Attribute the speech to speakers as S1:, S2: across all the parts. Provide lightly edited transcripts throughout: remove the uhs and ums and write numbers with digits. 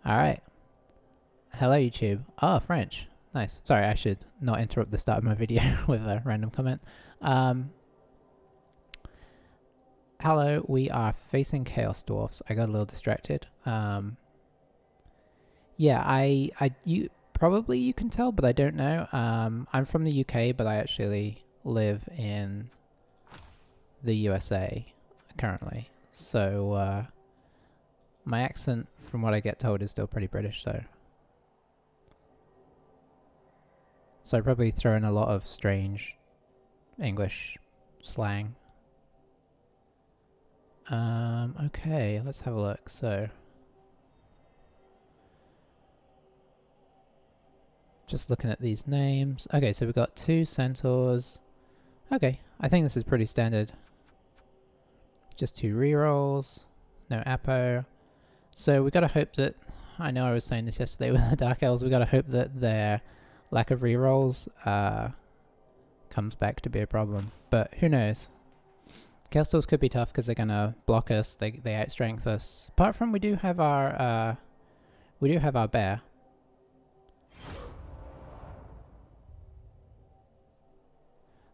S1: Alright. Hello YouTube. Oh, French. Nice. Sorry, I should not interrupt the start of my video with a random comment. Hello, we are facing Chaos Dwarfs. I got a little distracted. Yeah, you can tell, but I don't know. I'm from the UK, but I actually live in the USA currently. So, my accent, from what I get told, is still pretty British, so I probably throw in a lot of strange English slang. Okay, let's have a look. So, just looking at these names. Okay, so we've got 2 centaurs. Okay, I think this is pretty standard. Just 2 rerolls, no Apo. So we gotta hope that, I know I was saying this yesterday with the Dark Elves, we gotta hope that their lack of rerolls comes back to be a problem. But who knows? Chaos Dwarfs could be tough because they're gonna block us, they outstrength us. Apart from we do have our bear.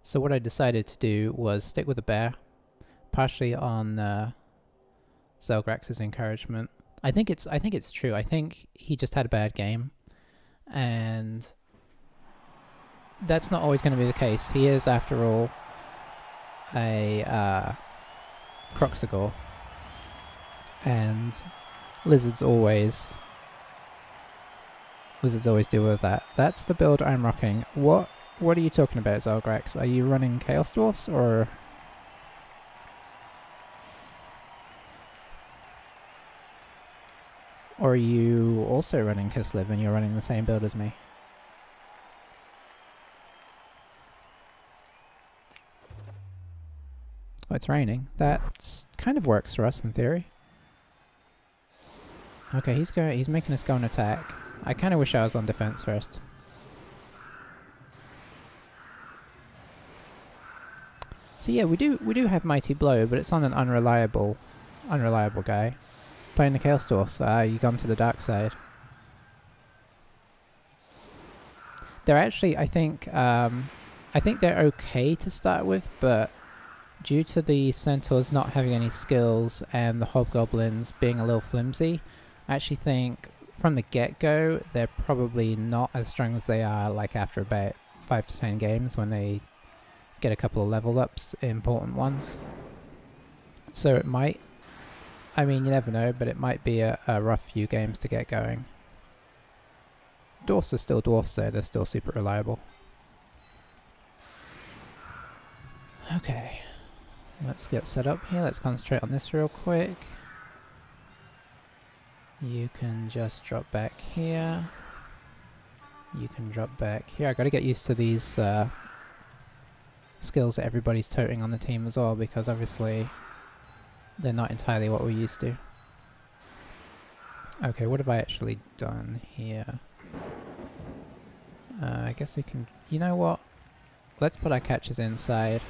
S1: So what I decided to do was stick with the bear, partially on Zelgrax's encouragement. I think it's true. I think he just had a bad game, and that's not always going to be the case. He is, after all, a Croxagore, and lizards always deal with that. That's the build I'm rocking. What are you talking about, Zelgrax? Are you running Chaos Dwarfs, or are you also running Kislev and you're running the same build as me? Oh, it's raining. That kind of works for us in theory. Okay, he's making us go on attack. I kind of wish I was on defense first. So yeah, we do have Mighty Blow, but it's on an unreliable guy. Playing the Chaos Dwarfs, you gone to the dark side. They're actually, I think they're okay to start with, but due to the centaurs not having any skills and the hobgoblins being a little flimsy, I actually think from the get-go they're probably not as strong as they are like after about 5 to 10 games when they get a couple of level ups, important ones. So it might, I mean, you never know, but it might be a rough few games to get going. Dwarfs are still dwarfs though, they're still super reliable. Okay, let's get set up here, let's concentrate on this real quick. You can just drop back here. You can drop back here. I gotta get used to these skills that everybody's toting on the team as well, because obviously they're not entirely what we're used to. Okay, what have I actually done here? I guess we can... You know what? Let's put our catches inside.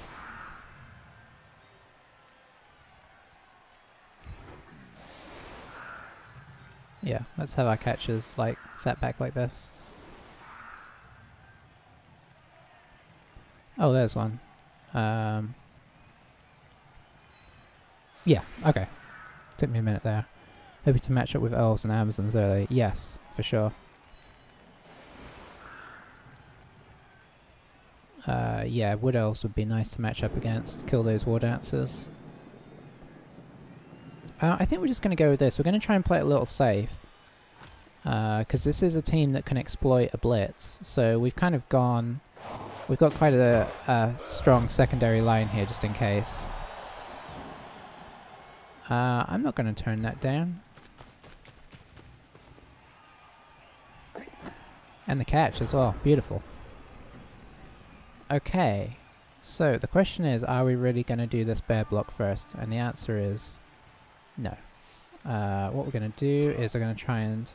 S1: Yeah, let's have our catches like set back like this. Oh, there's one. Yeah, okay. Took me a minute there. Maybe to match up with elves and Amazons early. Yes, for sure. Yeah, wood elves would be nice to match up against. Kill those war dancers. I think we're just going to go with this. We're going to try and play it a little safe. Because this is a team that can exploit a blitz. So we've kind of gone... We've got quite a strong secondary line here, just in case. I'm not going to turn that down. And the catch as well. Beautiful. Okay. So the question is, are we really going to do this bear block first? And the answer is no. What we're going to do is we're going to try and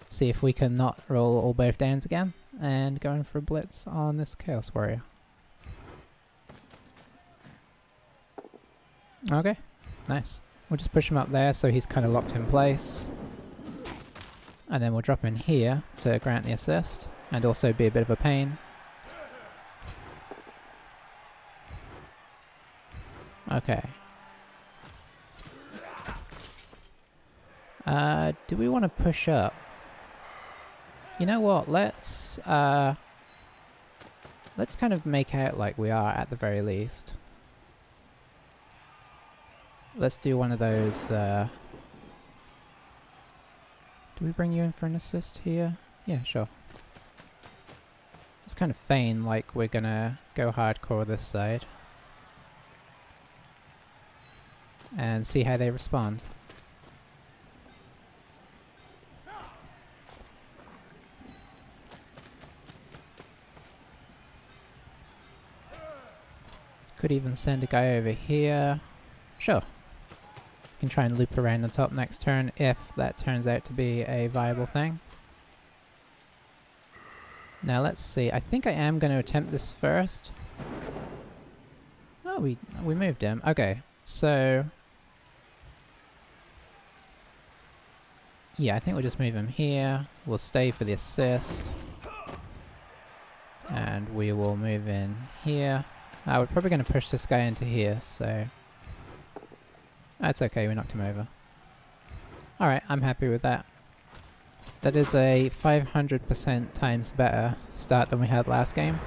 S1: see if we can not roll all both downs again and go in for a blitz on this Chaos Warrior. Okay, nice. We'll just push him up there so he's kind of locked in place. And then we'll drop him in here to grant the assist and also be a bit of a pain. Okay. Do we want to push up? You know what? Let's kind of make out like we are at the very least. Let's do one of those. Do we bring you in for an assist here? Yeah, sure. Let's kind of feign like we're gonna go hardcore this side. And see how they respond. Could even send a guy over here. Sure. Can try and loop around the top next turn if that turns out to be a viable thing. Now let's see. I think I am going to attempt this first. Oh, we moved him. Okay, so yeah, I think we'll just move him here. We'll stay for the assist. And we will move in here. We're probably going to push this guy into here, so that's okay, we knocked him over. Alright, I'm happy with that. That is a 500% times better start than we had last game.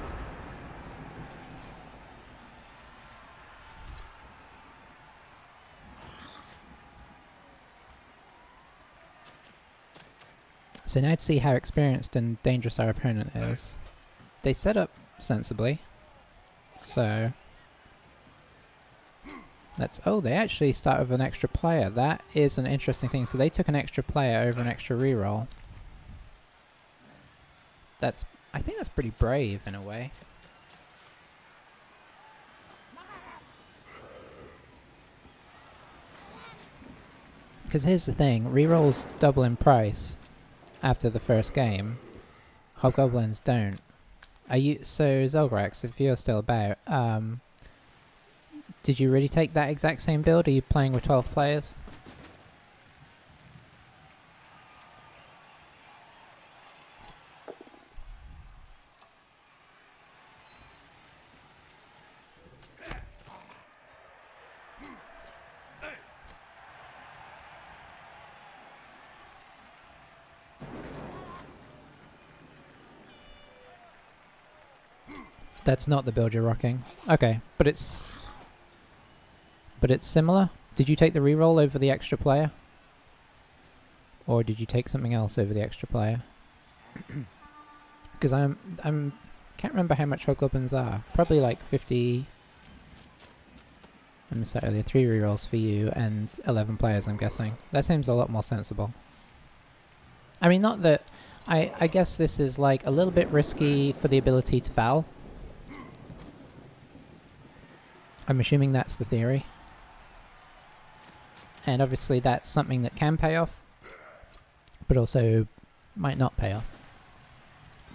S1: So now to see how experienced and dangerous our opponent is. They set up sensibly. So that's, oh, they actually start with an extra player. That is an interesting thing. So they took an extra player over an extra reroll. That's, I think that's pretty brave in a way. Because here's the thing, rerolls double in price after the first game. Hobgoblins don't. So Zolgrax, if you're still about, did you really take that exact same build? Are you playing with 12 players? That's not the build you're rocking. Okay, but it's similar. Did you take the reroll over the extra player? Or did you take something else over the extra player? Because I'm can't remember how much hobgoblins are. Probably like 50. I missed that earlier. 3 rerolls for you and 11 players, I'm guessing. That seems a lot more sensible. I mean, not that I guess this is like a little bit risky for the ability to foul. I'm assuming that's the theory. And obviously that's something that can pay off, but also might not pay off.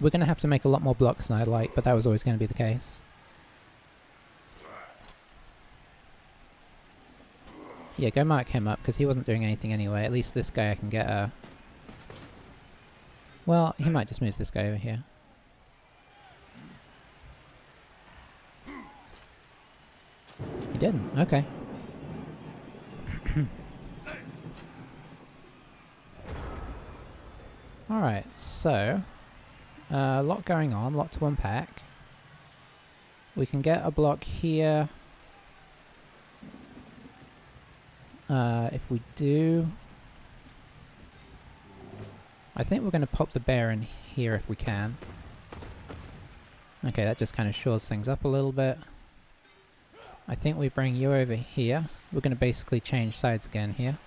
S1: We're going to have to make a lot more blocks than I'd like, but that was always going to be the case. Yeah, go mark him up, because he wasn't doing anything anyway. At least this guy I can get a... Well, he might just move this guy over here. He didn't, okay. Alright, so a lot going on, a lot to unpack. We can get a block here. If we do, I think we're going to pop the bear in here if we can. Okay, that just kind of shores things up a little bit. I think we bring you over here. We're going to basically change sides again here.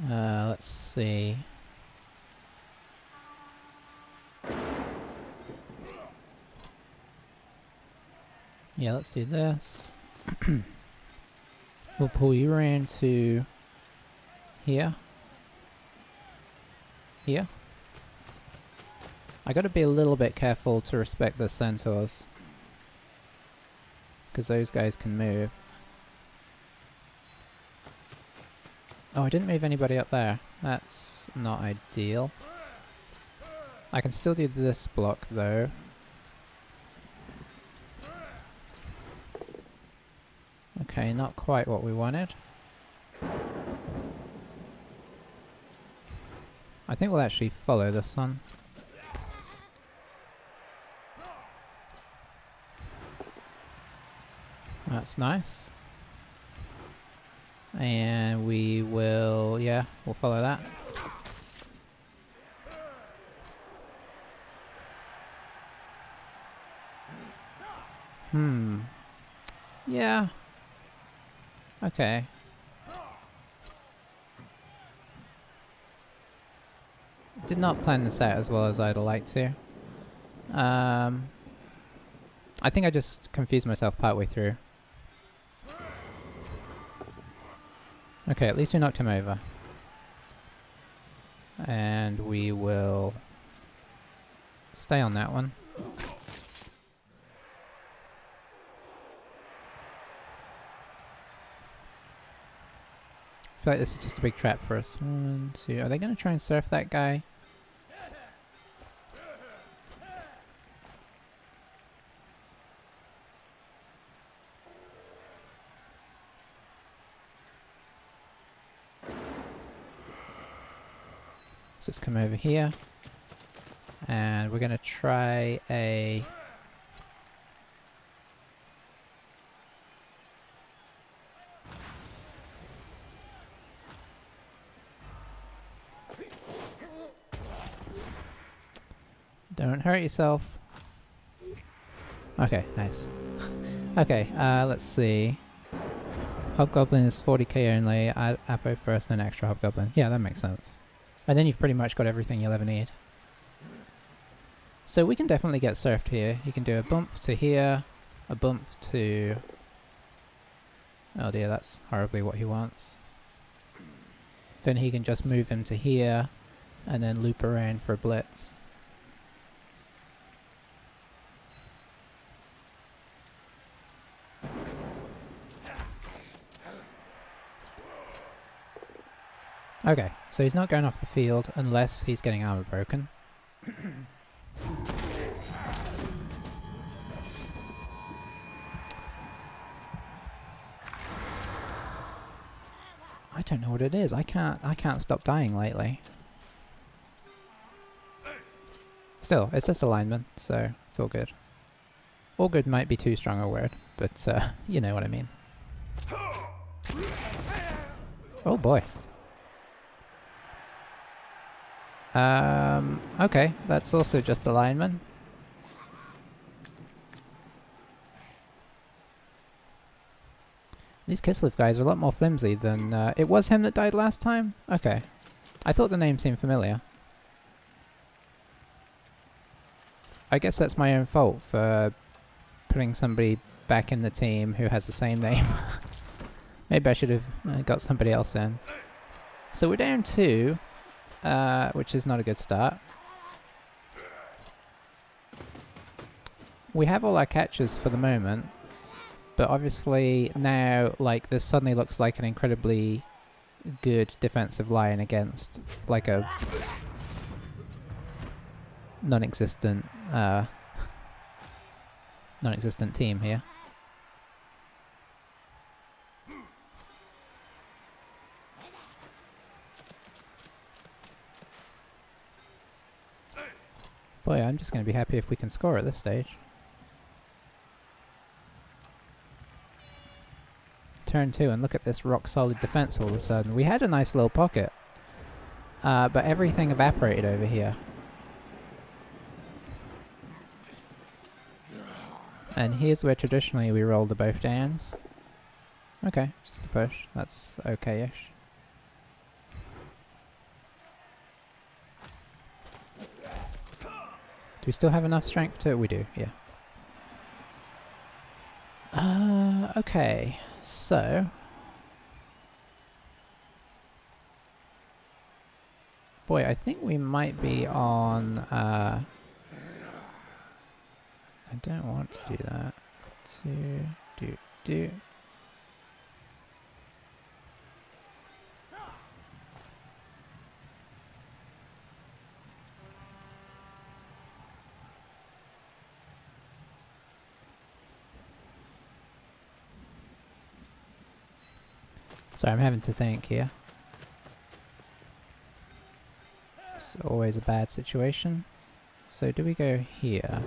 S1: Let's see. Yeah, let's do this. We'll pull you around to here. Here. I gotta be a little bit careful to respect the centaurs. because those guys can move. Oh, I didn't move anybody up there. That's not ideal. I can still do this block though. Okay, not quite what we wanted. I think we'll actually follow this one. That's nice. And we will, yeah, we'll follow that. Yeah. Okay. Did not plan this out as well as I'd like to. I think I just confused myself partway through. Okay, at least we knocked him over. And we will stay on that one. I feel like this is just a big trap for us. 1, 2. Are they going to try and surf that guy? Let's just come over here. And we're going to try a... Don't hurt yourself. Okay, nice. Okay, let's see. Hobgoblin is 40k only. Apo first, then extra Hobgoblin. Yeah, that makes sense. And then you've pretty much got everything you'll ever need. So we can definitely get surfed here. You can do a bump to here, a bump to... Oh dear, that's horribly what he wants. Then he can just move him to here, and then loop around for a blitz. Okay, so he's not going off the field unless he's getting armor broken. I don't know what it is. I can't stop dying lately. Still, it's just alignment, so it's all good. All good might be too strong a word, but you know what I mean. Oh boy. Okay, that's also just alignment. These Kislev guys are a lot more flimsy than... it was him that died last time? Okay. I thought the name seemed familiar. I guess that's my own fault for putting somebody back in the team who has the same name. Maybe I should have got somebody else in. So we're down 2. Which is not a good start. We have all our catches for the moment, but obviously now, like, this suddenly looks like an incredibly good defensive line against, like, a non-existent team here. Boy, I'm just going to be happy if we can score at this stage. Turn 2, and look at this rock-solid defense all of a sudden. We had a nice little pocket, but everything evaporated over here. And here's where traditionally we roll the both downs. Okay, just a push. That's okay-ish. Do we still have enough strength to... We do, yeah. Okay, so... Boy, I think we might be on... I don't want to do that. do. Sorry, I'm having to think here. It's always a bad situation. So do we go here?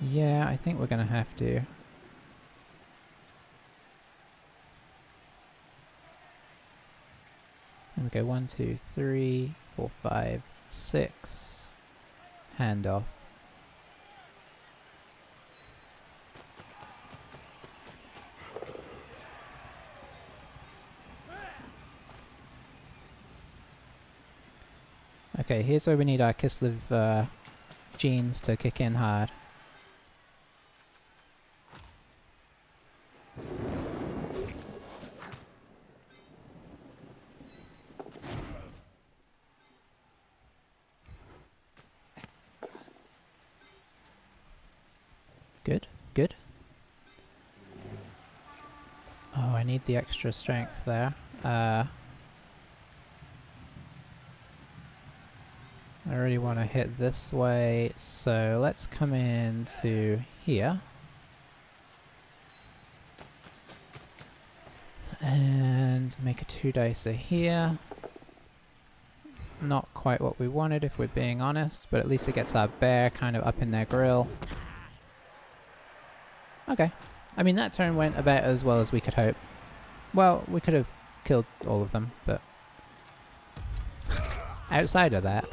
S1: Yeah, I think we're gonna have to. And we go 1, 2, 3, 4, 5, 6. Hand off. Okay, here's where we need our Kislev genes to kick in hard. Good, good. Oh, I need the extra strength there. I really want to hit this way, so let's come into here. And make a 2-dicer here. Not quite what we wanted if we're being honest, but at least it gets our bear kind of up in their grill. Okay. I mean, that turn went about as well as we could hope. Well, we could have killed all of them, but outside of that,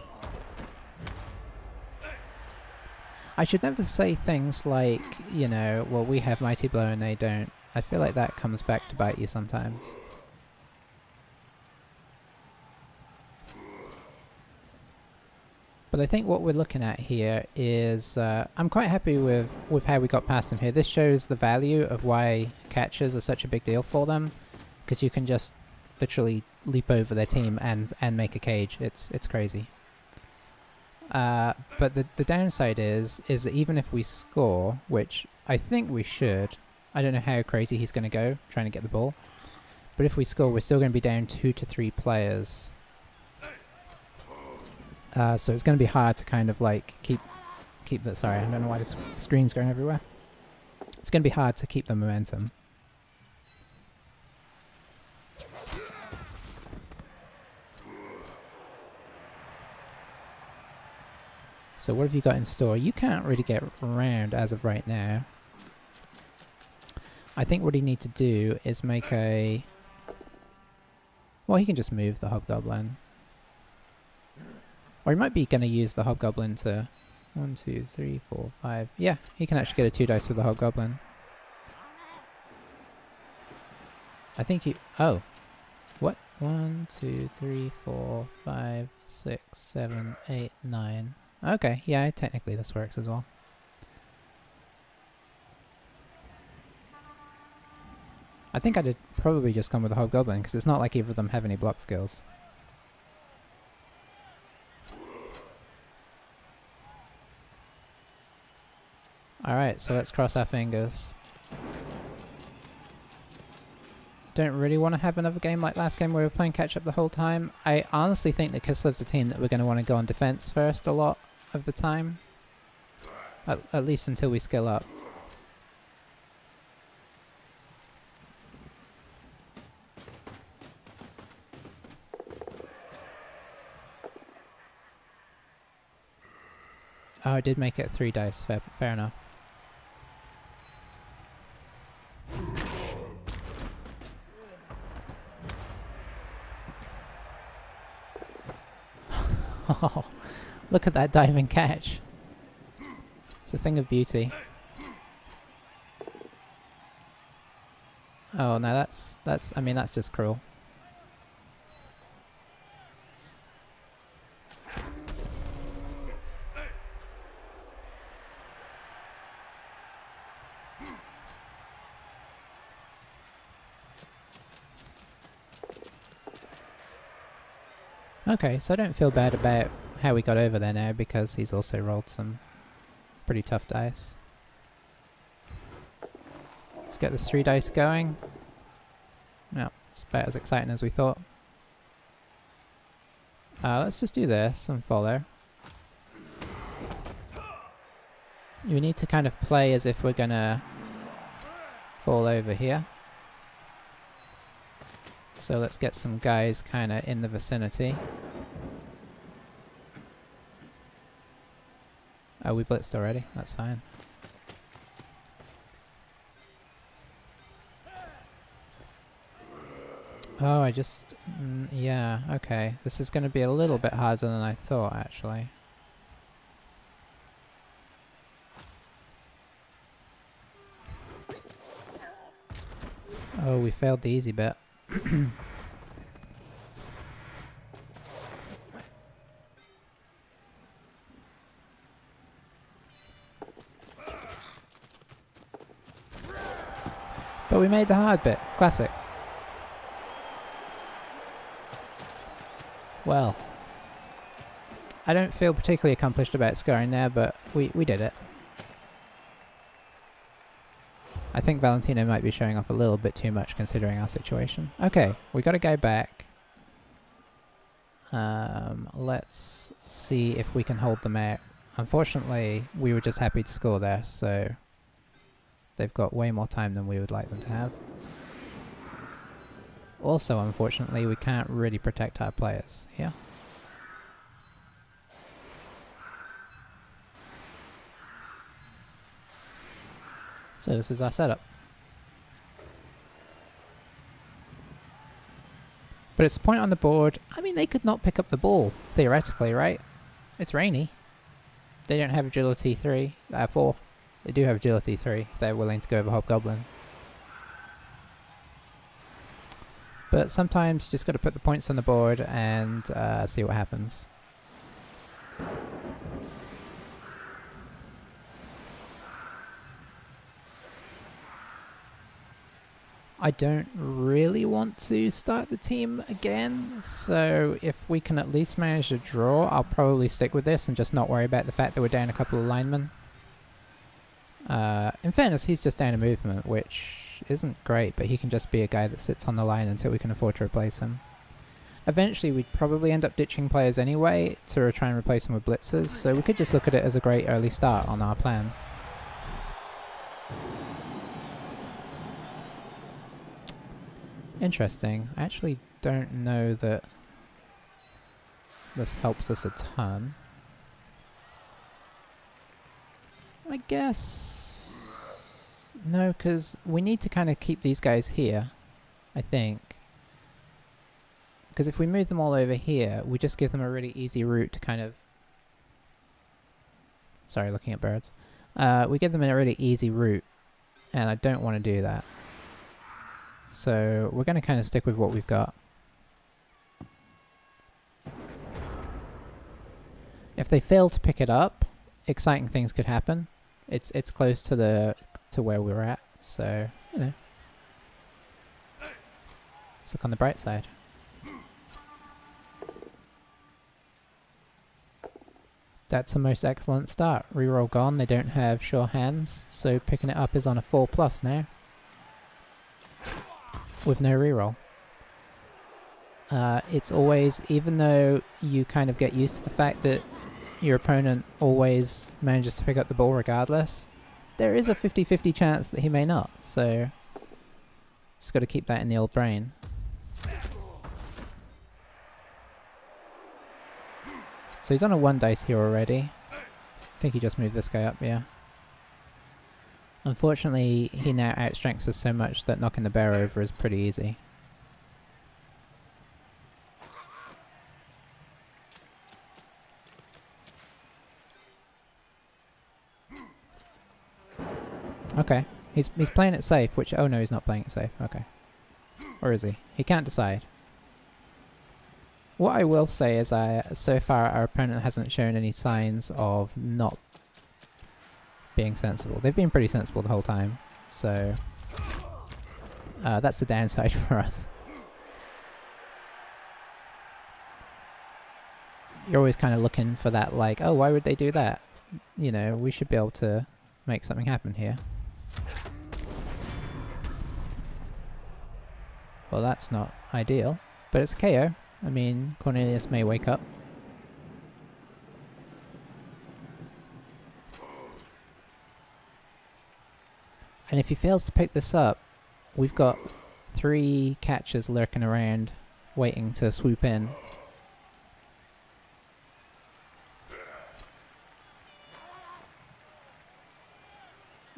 S1: I should never say things like, you know, well, we have Mighty Blow and they don't. I feel like that comes back to bite you sometimes. But I think what we're looking at here is, I'm quite happy with how we got past them here. This shows the value of why catches are such a big deal for them, because you can just literally leap over their team and make a cage. It's crazy. But the downside is that even if we score, which I think we should, I don't know how crazy he's going to go trying to get the ball, but if we score, we're still going to be down 2 to 3 players. So it's going to be hard to kind of like keep the. Sorry, I don't know why the screen's going everywhere. It's going to be hard to keep the momentum. So what have you got in store? You can't really get around as of right now. I think what you need to do is make a... Well, he can just move the Hobgoblin. Or he might be going to use the Hobgoblin to... 1, 2, 3, 4, 5... Yeah, he can actually get a 2-dice with the Hobgoblin. I think he... Oh. What? 1, 2, 3, 4, 5, 6, 7, 8, 9... Okay, yeah, technically this works as well. I think I'd probably just gone with the Hobgoblin, because it's not like either of them have any block skills. Alright, so let's cross our fingers. Don't really want to have another game like last game where we were playing catch-up the whole time. I honestly think that Kislev's a team that we're going to want to go on defense first a lot of the time. At least until we skill up. Oh, I did make it 3 dice. Fair enough. Oh, look at that diving catch. It's a thing of beauty. Oh no, I mean, that's just cruel. Okay, so I don't feel bad about how we got over there now, because he's also rolled some pretty tough dice. Let's get this 3 dice going. No, it's about as exciting as we thought. Let's just do this and follow. You need to kind of play as if we're gonna fall over here. So let's get some guys kind of in the vicinity. Oh, we blitzed already. That's fine. Oh, I just... yeah, okay. This is going to be a little bit harder than I thought, actually. Oh, we failed the easy bit. But we made the hard bit. Classic. Well, I don't feel particularly accomplished about scoring there, but we did it. I think Valentino might be showing off a little bit too much considering our situation. Okay, we got to go back. Let's see if we can hold them out. Unfortunately, we were just happy to score there, so they've got way more time than we would like them to have. Also, unfortunately, we can't really protect our players here. So this is our setup. But it's a point on the board. I mean, they could not pick up the ball, theoretically, right? It's rainy. They don't have agility 4. They do have agility 3 if they're willing to go over Hobgoblin. But sometimes you just got to put the points on the board and see what happens. I don't really want to start the team again, so if we can at least manage to draw, I'll probably stick with this and just not worry about the fact that we're down a couple of linemen. In fairness, he's just down a movement, which isn't great, but he can just be a guy that sits on the line until we can afford to replace him. Eventually we'd probably end up ditching players anyway to try and replace them with blitzers, so we could just look at it as a great early start on our plan. Interesting. I actually don't know that this helps us a ton. I guess... no, because we need to kind of keep these guys here, I think. Because if we move them all over here, we just give them a really easy route to kind of... sorry, looking at birds. We give them a really easy route, and I don't want to do that. So we're going to kind of stick with what we've got. If they fail to pick it up, exciting things could happen. It's close to where we're at, so you know. Let's look on the bright side. That's a most excellent start. Reroll gone. They don't have sure hands, so picking it up is on a 4+ now. With no reroll. It's always, even though you kind of get used to the fact that your opponent always manages to pick up the ball regardless, there is a 50-50 chance that he may not, so just got to keep that in the old brain. So he's on a 1 dice here already. I think he just moved this guy up, yeah. Unfortunately, he now outstrengths us so much that knocking the bear over is pretty easy. Okay, he's playing it safe, which... oh no, he's not playing it safe, okay. Or is he? He can't decide. What I will say is so far our opponent hasn't shown any signs of not being sensible. They've been pretty sensible the whole time, so that's the downside for us. You're always kind of looking for that, like, oh, why would they do that? You know, we should be able to make something happen here. Well, that's not ideal, but it's KO. I mean, Cornelius may wake up. And if he fails to pick this up, we've got 3 catchers lurking around, waiting to swoop in.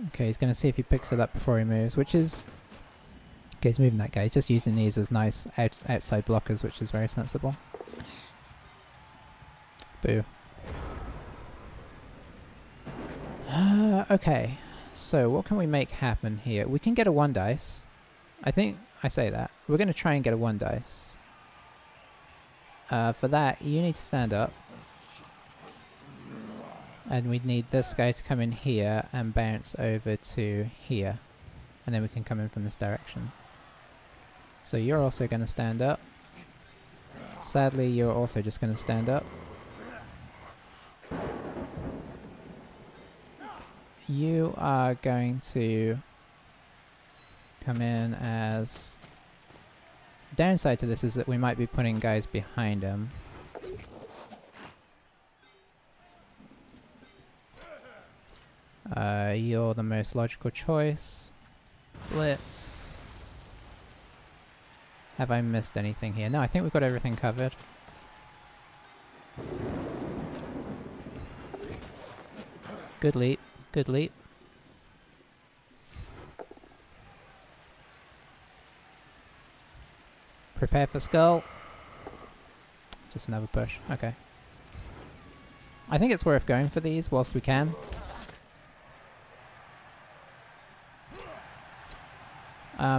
S1: Okay, he's going to see if he picks it up before he moves, which is... Okay, he's moving that guy. He's just using these as nice outside blockers, which is very sensible. Boo. Okay, so what can we make happen here? We can get a 1 dice. I think I say that. We're going to try and get a 1 dice. For that, you need to stand up. And we'd need this guy to come in here and bounce over to here. And then we can come in from this direction. So you're also going to stand up. Sadly, you're also just going to stand up. You are going to come in as... Downside to this is that we might be putting guys behind him. You're the most logical choice. Blitz. Have I missed anything here? No, I think we've got everything covered. Good leap. Good leap. Prepare for skull. Just another push. Okay. I think it's worth going for these whilst we can.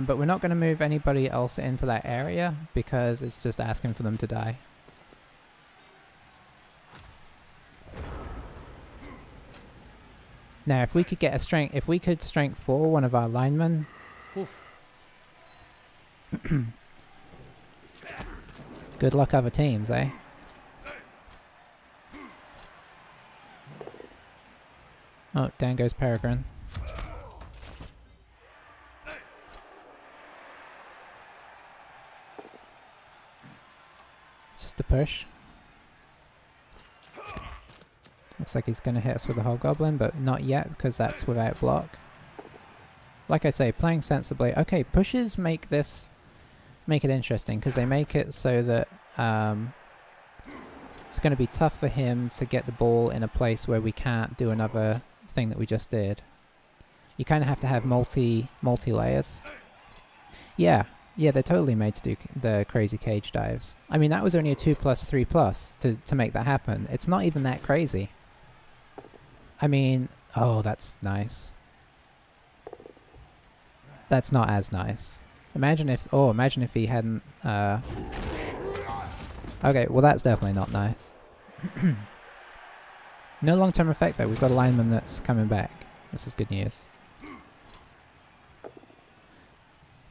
S1: But we're not going to move anybody else into that area because it's just asking for them to die. Now, if we could get a strength, if we could strength 4 one of our linemen. Good luck other teams, eh? Oh, down goes Peregrine. Just a push. Looks like he's going to hit us with a Hobgoblin, but not yet because that's without block. Like I say, playing sensibly. Okay, pushes make it interesting because they make it so that it's going to be tough for him to get the ball in a place where we can't do another thing that we just did. You kind of have to have multi layers. Yeah, they're totally made to do the crazy cage dives. I mean, that was only a 2+3+ to make that happen. It's not even that crazy. I mean, oh, that's nice. That's not as nice. Imagine if he hadn't, okay, well that's definitely not nice. No long-term effect though, we've got a lineman that's coming back. This is good news.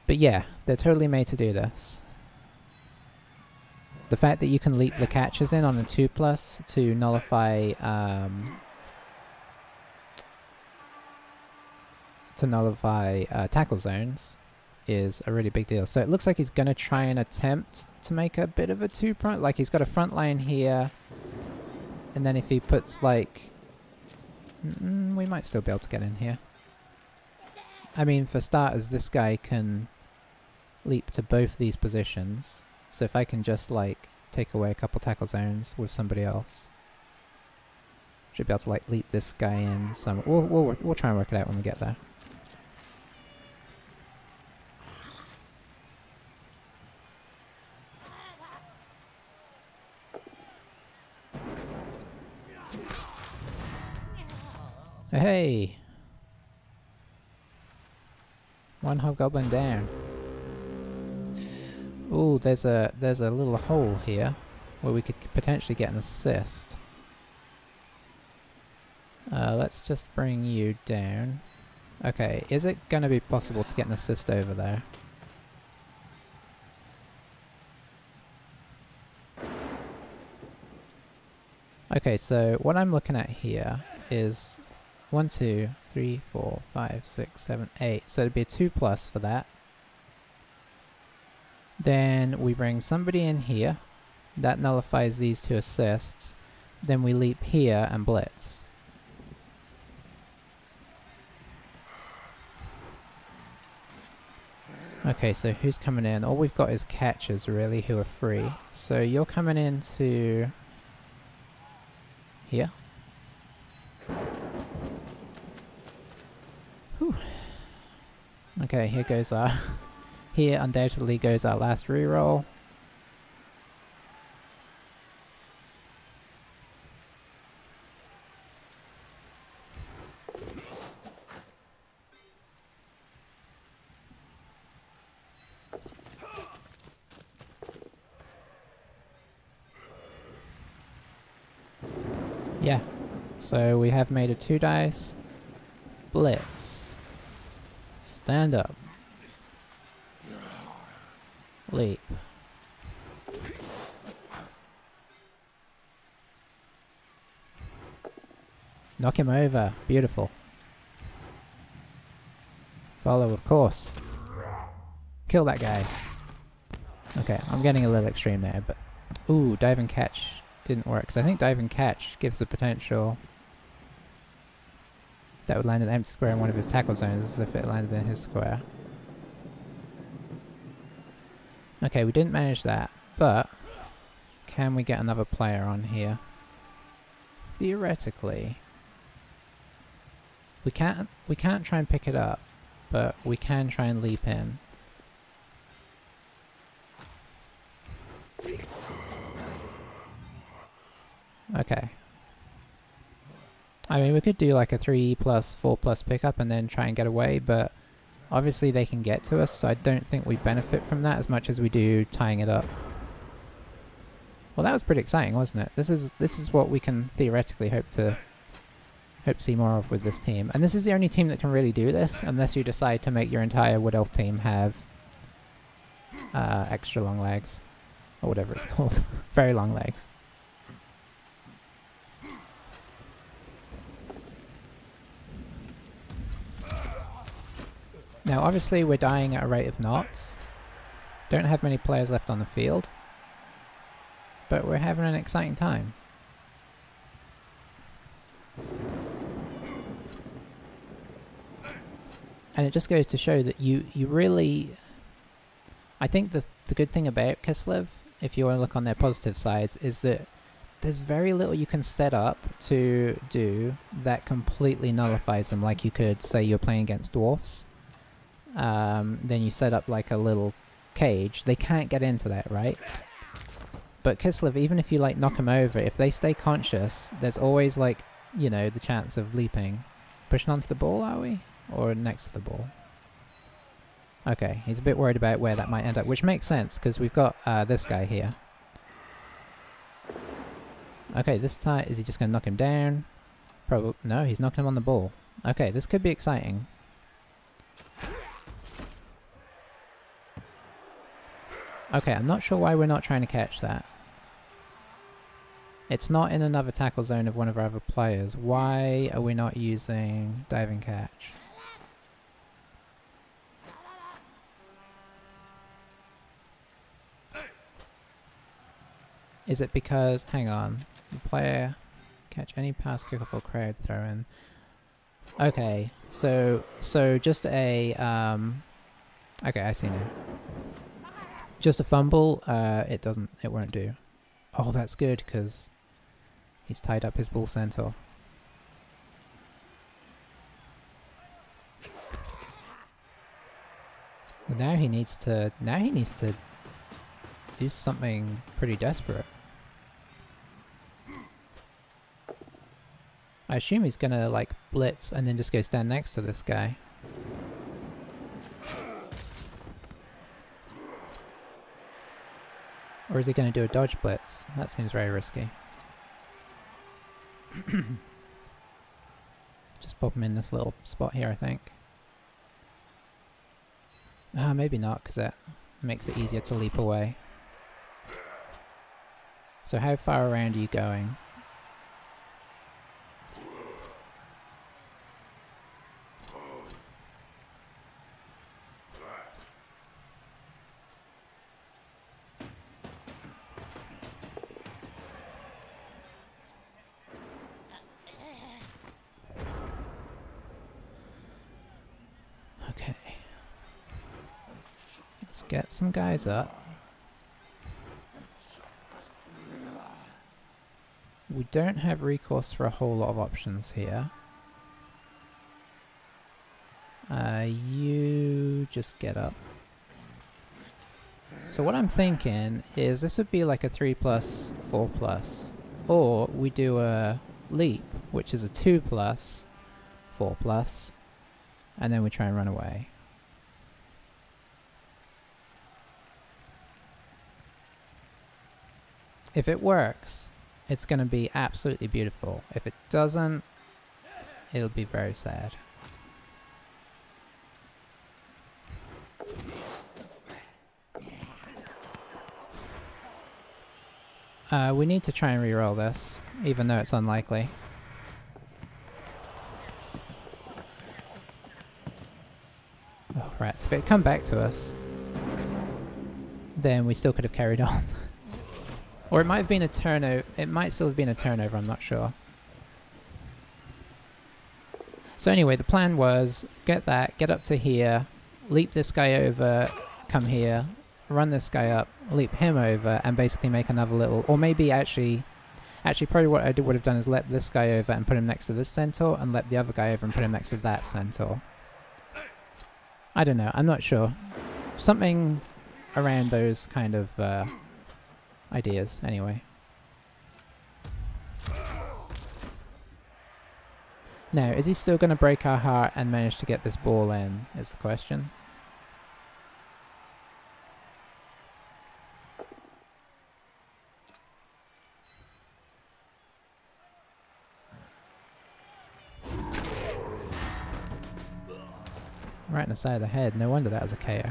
S1: But yeah, they're totally made to do this. The fact that you can leap the catches in on a 2+ to nullify tackle zones is a really big deal. So it looks like he's going to try and attempt to make a bit of a 2-prong. Like he's got a front line here, and then if he puts like... we might still be able to get in here. I mean, for starters, this guy can leap to both these positions. So if I can just like take away a couple tackle zones with somebody else, should be able to like leap this guy in some... We'll try and work it out when we get there. Hey! One Hobgoblin down. Ooh, there's a little hole here where we could potentially get an assist. Let's just bring you down. Okay, is it going to be possible to get an assist over there? Okay, so what I'm looking at here is 1, 2, 3, 4, 5, 6, 7, 8. So it'd be a 2+ for that. Then we bring somebody in here. That nullifies these 2 assists. Then we leap here and blitz. Okay, so who's coming in? All we've got is catchers, really, who are free. So you're coming into here. Whew. Okay, here goes our... Here undoubtedly goes our last reroll. Yeah, so we have made a 2 dice. Blitz. Stand up. Leap. Knock him over. Beautiful. Follow, of course. Kill that guy. Okay, I'm getting a little extreme there, but... Ooh, dive and catch didn't work, because I think dive and catch gives the potential that would land an empty square in one of his tackle zones as if it landed in his square. Okay, we didn't manage that, but can we get another player on here? Theoretically. We can't try and pick it up, but we can try and leap in. Okay. I mean, we could do like a 3+4+ pickup and then try and get away, but obviously they can get to us, so I don't think we benefit from that as much as we do tying it up. Well, that was pretty exciting, wasn't it? This is what we can theoretically hope to see more of with this team. And this is the only team that can really do this, unless you decide to make your entire Wood Elf team have extra long legs, or whatever it's called. Very long legs. Now obviously we're dying at a rate of knots. Don't have many players left on the field, but we're having an exciting time. And it just goes to show that you really... I think the good thing about Kislev, if you want to look on their positive sides, is that there's very little you can set up to do that completely nullifies them, like you could say you're playing against dwarfs. Then you set up like a little cage. They can't get into that, right? But Kislev, even if you like knock them over, if they stay conscious, there's always like, you know, the chance of leaping. Pushing onto the ball, are we? Or next to the ball? Okay, he's a bit worried about where that might end up, which makes sense, because we've got this guy here. Okay, this time, is he just going to knock him down? Probably, no, he's knocking him on the ball. Okay, this could be exciting. Okay, I'm not sure why we're not trying to catch that. It's not in another tackle zone of one of our other players. Why are we not using dive and catch? Is it because, hang on, the player catch any pass, kickoff or crowd throw in? Okay, so just a, okay, I see now. Just a fumble, it won't do. Oh, that's good, because he's tied up his bull centaur. Well, now he needs to do something pretty desperate. I assume he's gonna like blitz and then just go stand next to this guy. Or is he going to do a dodge blitz? That seems very risky. Just pop him in this little spot here, I think. Maybe not, because that makes it easier to leap away. So how far around are you going? Let's get some guys up. We don't have recourse for a whole lot of options here. You just get up. So what I'm thinking is this would be like a 3+, 4+, or we do a leap, which is a 2+, 4+, and then we try and run away. If it works, it's going to be absolutely beautiful. If it doesn't, it'll be very sad. We need to try and reroll this, even though it's unlikely. Oh, rats. If it had come back to us, then we still could have carried on. Or it might have been a turnover. It might still have been a turnover, I'm not sure. So anyway, the plan was get that, get up to here, leap this guy over, come here, run this guy up, leap him over, and basically make another little... Or maybe actually probably what I would have done is let this guy over and put him next to this centaur, and let the other guy over and put him next to that centaur. I don't know, I'm not sure. Something around those kind of ideas, anyway. Now, is he still going to break our heart and manage to get this ball in, is the question. Right in the side of the head, no wonder that was a KO.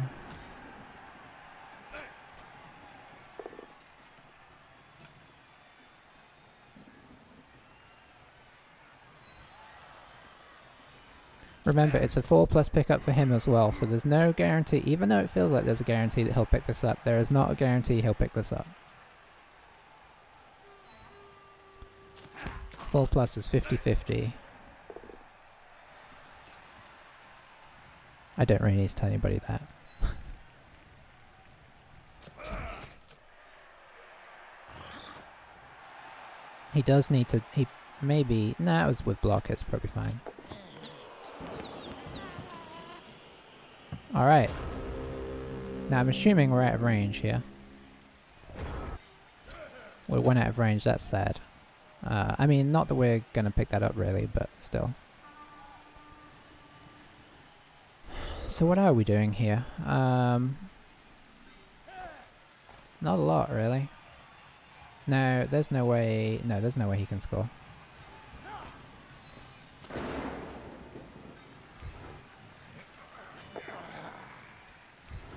S1: Remember, it's a 4+ pickup for him as well, so there's no guarantee, even though it feels like there's a guarantee that he'll pick this up, there is not a guarantee he'll pick this up. 4+ is 50-50. I don't really need to tell anybody that. He does need to, maybe, nah, it was with block, it's probably fine. Alright. Now I'm assuming we're out of range here. We went out of range, that's sad. I mean, not that we're gonna pick that up really, but still. So what are we doing here? Not a lot really. No, there's no way he can score.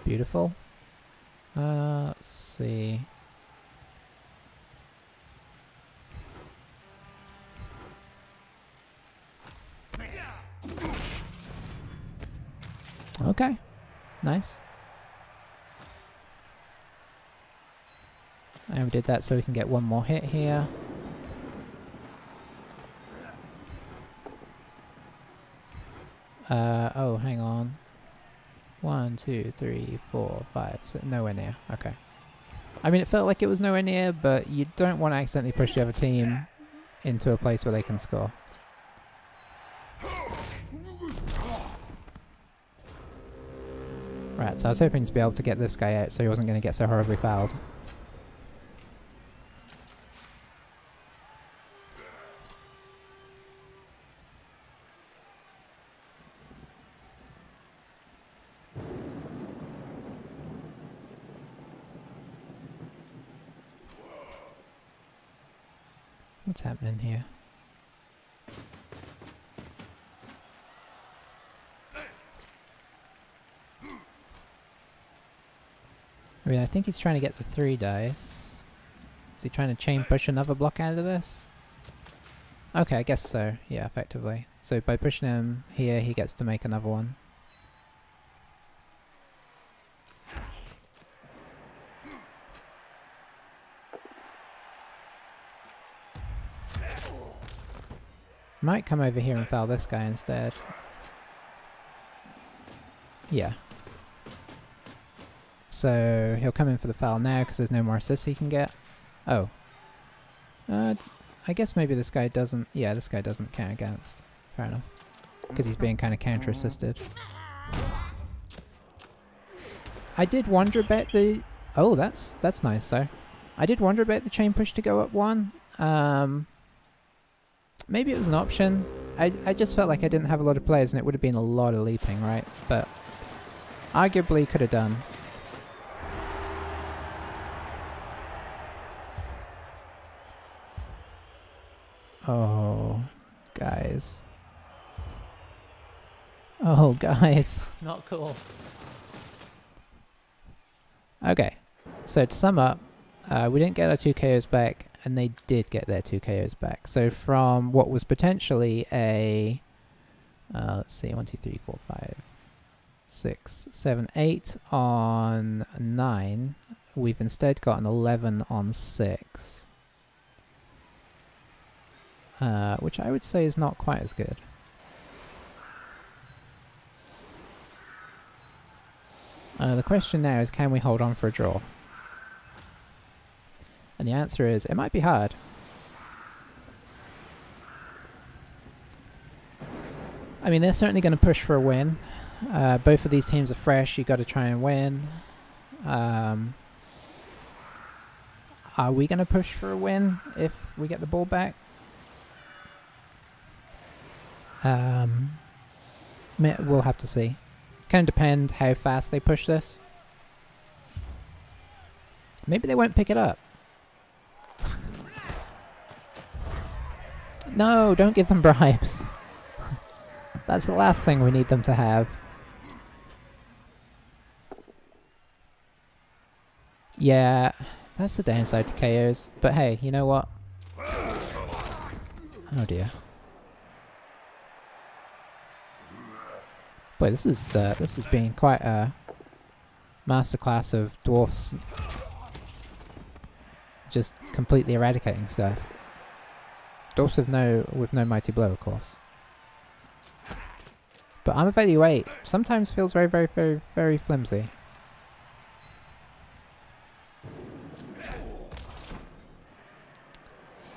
S1: Beautiful. Let's see. Okay, nice. And we did that so we can get one more hit here. Oh, hang on. 1, 2, 3, 4, 5, 6, nowhere near. Okay. I mean, it felt like it was nowhere near, but you don't want to accidentally push the other team into a place where they can score. Right, so I was hoping to be able to get this guy out so he wasn't going to get so horribly fouled. What's happening here? I mean, I think he's trying to get the 3 dice. Is he trying to chain push another block out of this? Okay, I guess so. Yeah, effectively. So by pushing him here, he gets to make another one. Might come over here and foul this guy instead. Yeah. So he'll come in for the foul now because there's no more assists he can get. Oh. I guess maybe this guy doesn't... Yeah, this guy doesn't count against. Fair enough. Because he's being kind of counter-assisted. I did wonder about the... Oh, that's nice though. I did wonder about the chain push to go up one. Maybe it was an option. I just felt like I didn't have a lot of players and it would have been a lot of leaping, right? But arguably could have done. Oh, guys. Oh, guys. Not cool. Okay, so to sum up, we didn't get our 2 KOs back, and they did get their 2 KOs back. So from what was potentially a, let's see, 1, 2, 3, 4, 5, 6, 7, 8 on 9, we've instead got an 11 on 6. Which I would say is not quite as good. The question now is, can we hold on for a draw? And the answer is, it might be hard. I mean, they're certainly going to push for a win. Both of these teams are fresh, you got to try and win. Are we going to push for a win if we get the ball back? We'll have to see. Kind of depend how fast they push this. Maybe they won't pick it up. No, don't give them bribes. That's the last thing we need them to have. Yeah, that's the downside to KOs. But hey, you know what? Oh dear. Boy, this has been quite a masterclass of dwarfs just completely eradicating stuff. Dwarfs with no mighty blow, of course. But armor value 8 sometimes feels very, very, very, very flimsy.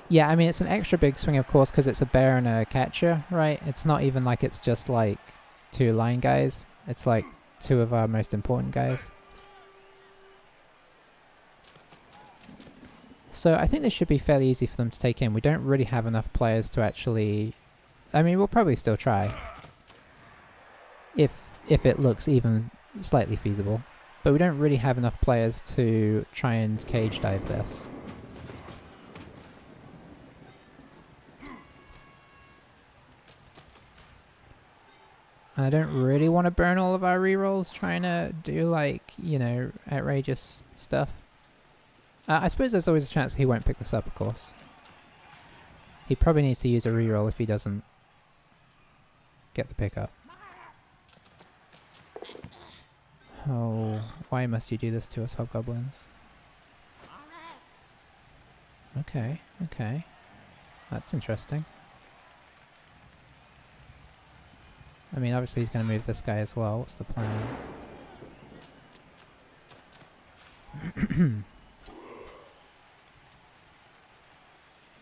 S1: Yeah, I mean, it's an extra big swing, of course, because it's a bear and a catcher, right? It's not even like it's just like 2 line guys. It's like 2 of our most important guys. So I think this should be fairly easy for them to take in. We don't really have enough players to actually... I mean, we'll probably still try. If it looks even slightly feasible. But we don't really have enough players to try and cage dive this. I don't really want to burn all of our rerolls trying to do, like, you know, outrageous stuff. I suppose there's always a chance he won't pick this up, of course. He probably needs to use a reroll if he doesn't get the pickup. Oh, why must you do this to us, hobgoblins? Okay, okay. That's interesting. I mean, obviously he's going to move this guy as well. What's the plan?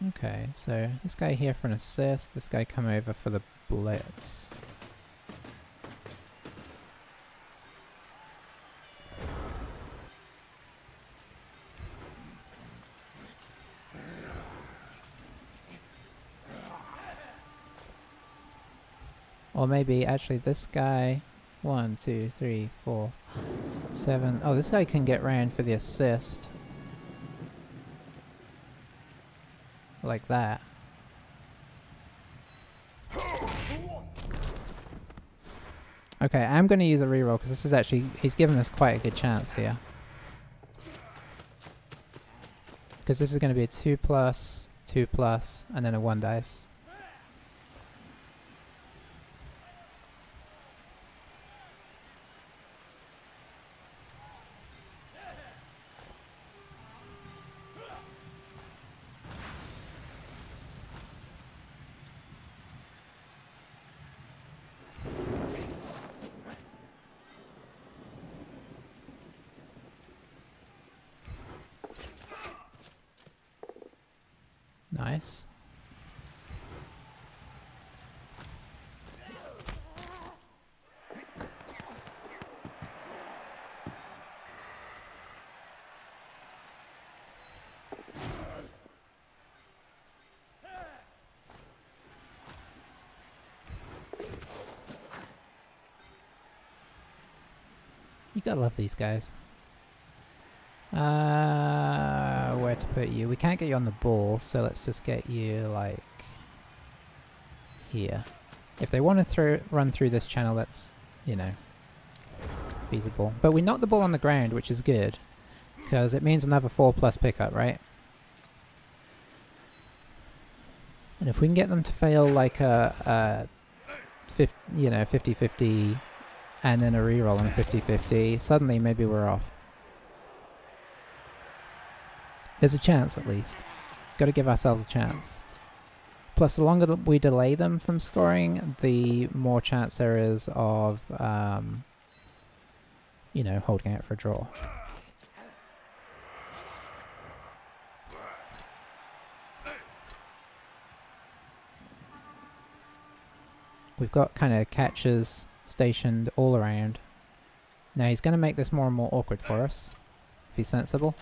S1: Okay, so this guy here for an assist, this guy come over for the blitz. Or maybe actually this guy, 1, 2, 3, 4, 7. Oh, this guy can get round for the assist. Like that. Okay, I'm going to use a reroll because this is actually, he's given us quite a good chance here. Because this is going to be a 2+, 2+, and then a 1 dice. Nice. You gotta love these guys. Where to put you? We can't get you on the ball, so let's just get you, like, here. If they want to run through this channel, that's, you know, feasible. But we knocked the ball on the ground, which is good, because it means another 4+ pickup, right? And if we can get them to fail, like, a 50-50, and then a reroll on 50-50, suddenly maybe we're off. There's a chance, at least. Got to give ourselves a chance. Plus, the longer we delay them from scoring, the more chance there is of, you know, holding out for a draw. We've got kind of catchers stationed all around. Now he's going to make this more and more awkward for us, if he's sensible.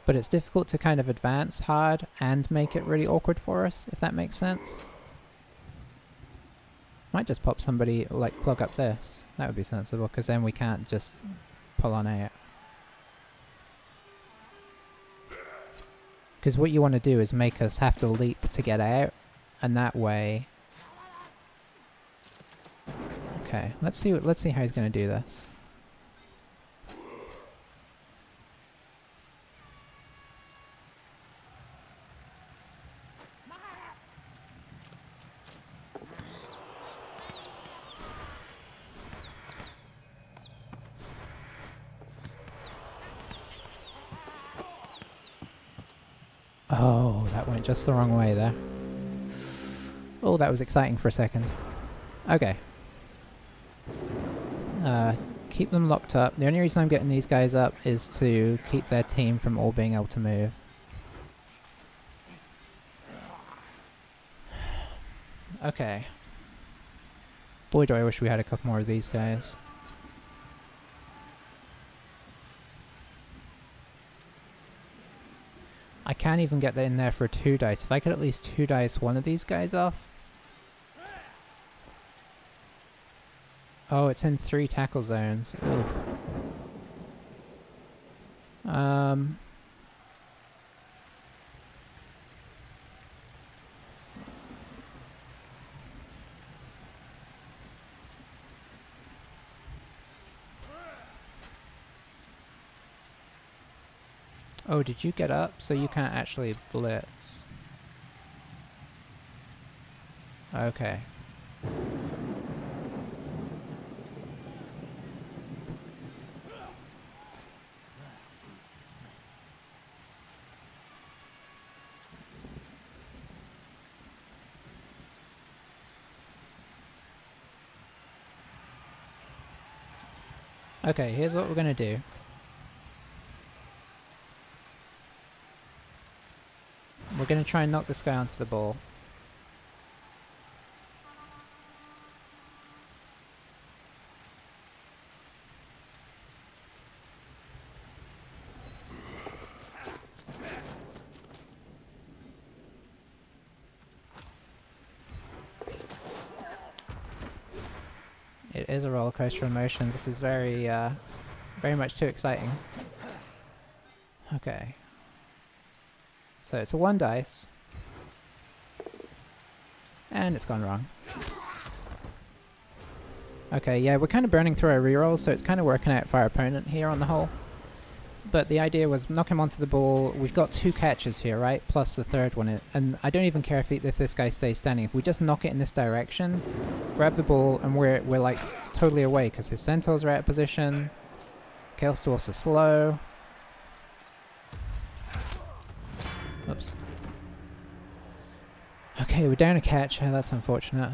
S1: But it's difficult to kind of advance hard and make it really awkward for us, if that makes sense. Might just pop somebody, like, plug up this. That would be sensible, because then we can't just pull on out. Because what you want to do is make us have to leap to get out, and that way... Okay, let's see how he's going to do this. Oh, that went just the wrong way there. Oh, that was exciting for a second. Okay. Keep them locked up. The only reason I'm getting these guys up is to keep their team from all being able to move. Okay. Boy, do I wish we had a couple more of these guys. I can't even get that in there for 2 dice. If I could at least 2 dice one of these guys off. Oh, it's in 3 tackle zones. Oof. Oh, did you get up? So you can't actually blitz. Okay. Okay, here's what we're gonna do. We're going to try and knock this guy onto the ball. It is a roller coaster of emotions. This is very much too exciting. Okay. So it's a 1 dice. And it's gone wrong. Okay, yeah, we're kind of burning through our rerolls, so it's kind of working out for our opponent here on the whole. But the idea was knock him onto the ball. We've got 2 catches here, right? Plus the 3rd one. And I don't even care if this guy stays standing. If we just knock it in this direction, grab the ball, and we're like totally away, because his centaurs are out of position. Chaos Dwarfs are slow. Oops. Okay, we're down a catch. Oh, that's unfortunate.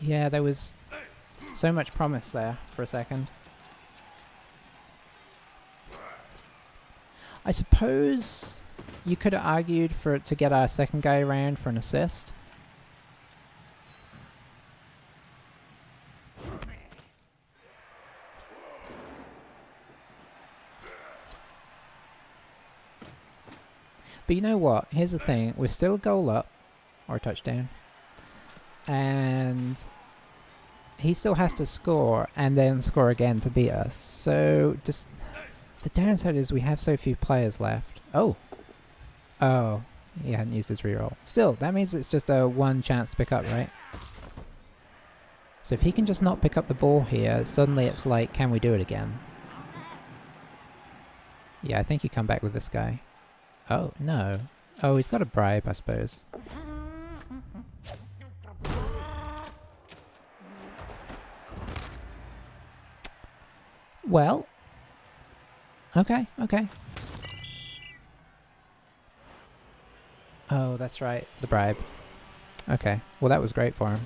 S1: Yeah, there was so much promise there for a second. I suppose you could have argued for it to get our second guy around for an assist. But you know what? Here's the thing. We're still a goal up. Or a touchdown. And he still has to score and then score again to beat us. So just the downside is we have so few players left. Oh. Oh. He hadn't used his reroll. Still, that means it's just a one chance to pick up, right? So if he can just not pick up the ball here, suddenly it's like, can we do it again? Yeah, I think you come back with this guy. Oh, no. Oh, he's got a bribe, I suppose. Well. Okay, okay. Oh, that's right. The bribe. Okay. Well, that was great for him.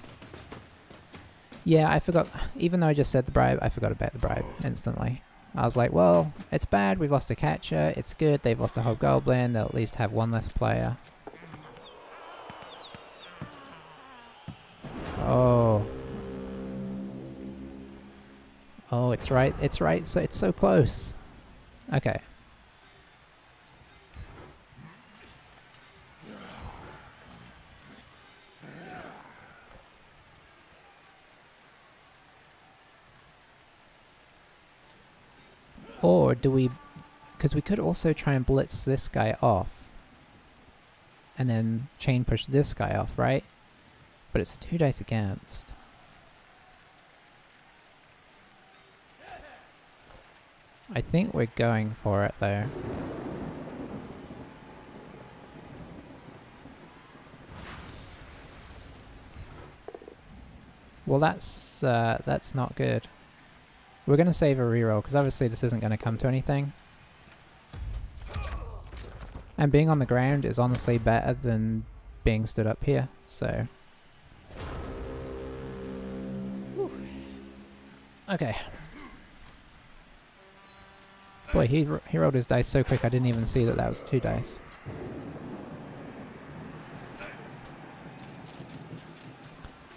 S1: Yeah, I forgot. Even though I just said the bribe, I forgot about the bribe instantly. I was like, well, it's bad. We've lost a catcher. It's good. They've lost a hobgoblin. They'll at least have one less player. Oh. Oh, it's right. It's right. So it's so close. Okay. Or do we... Because we could also try and blitz this guy off. And then chain push this guy off, right? But it's 2 dice against. I think we're going for it though. Well, that's not good. We're going to save a reroll, because obviously this isn't going to come to anything. And being on the ground is honestly better than being stood up here, so... Okay. Boy, he rolled his dice so quick I didn't even see that that was 2 dice.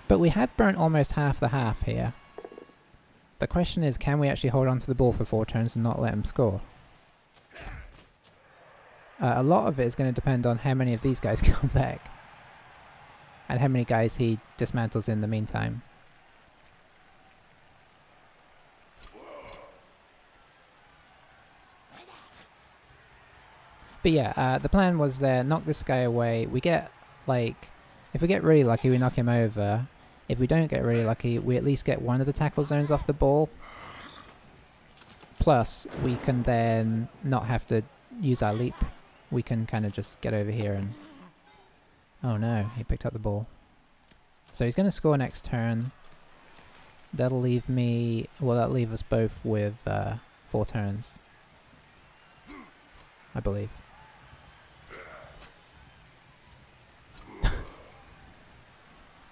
S1: But we have burnt almost half the half here. The question is, can we actually hold on to the ball for 4 turns and not let him score? A lot of it is going to depend on how many of these guys come back. And how many guys he dismantles in the meantime. But yeah, the plan was there, knock this guy away. We get, like, if we get really lucky, we knock him over. If we don't get really lucky, we at least get one of the tackle zones off the ball. Plus, we can then not have to use our leap. We can kind of just get over here and... Oh no, he picked up the ball. So he's going to score next turn. That'll leave me... Well, that'll leave us both with 4 turns. I believe.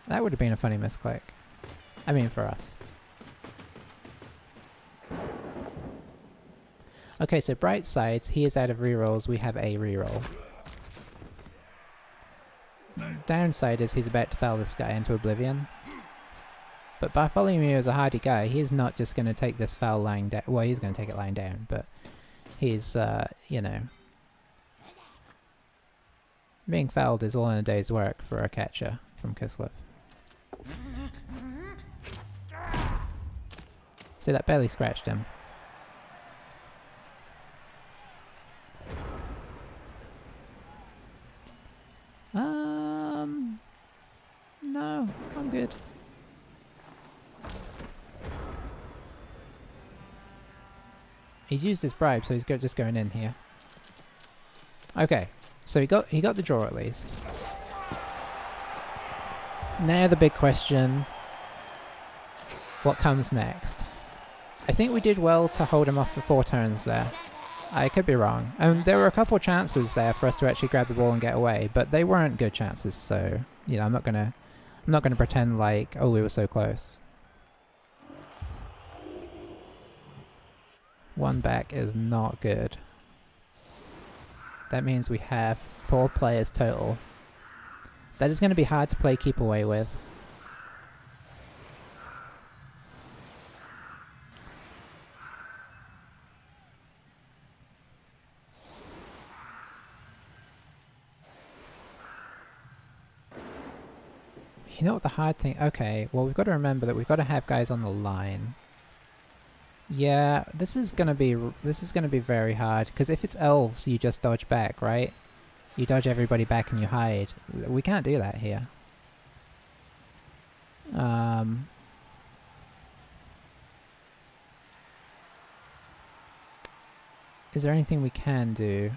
S1: That would have been a funny misclick. I mean, for us. Okay, so bright sides, he is out of rerolls, we have a reroll. Downside is he's about to foul this guy into oblivion. But Bartholemew is a hardy guy, he is not just going to take this foul lying down. Well, he's going to take it lying down, but he's, you know... Being fouled is all in a day's work for a catcher from Kislev. See, that barely scratched him. No, I'm good. He's used his bribe, so he's just going in here. Okay, so he got the draw at least. Now the big question, what comes next? I think we did well to hold him off for 4 turns there. I could be wrong. There were a couple of chances there for us to actually grab the ball and get away, but they weren't good chances, so, you know, I'm not gonna I'm not going to pretend like, oh, we were so close. One back is not good. That means we have 4 players total. That is going to be hard to play keep away with. You know what the hard thing... Okay, well we've got to remember that we've got to have guys on the line. Yeah, this is gonna be very hard, because if it's elves, you just dodge back, right? You dodge everybody back and you hide. We can't do that here. Is there anything we can do?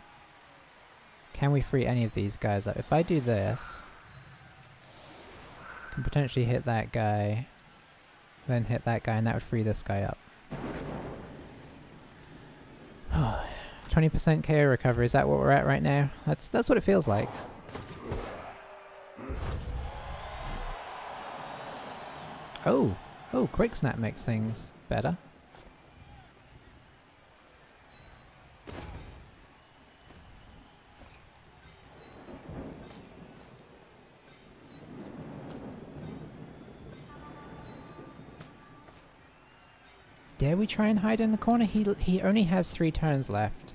S1: Can we free any of these guys up? If I do this, I can potentially hit that guy, then hit that guy, and that would free this guy up. 20% KO recovery, is that what we're at right now? That's what it feels like. Oh, quick snap makes things better. Dare we try and hide in the corner? He only has 3 turns left.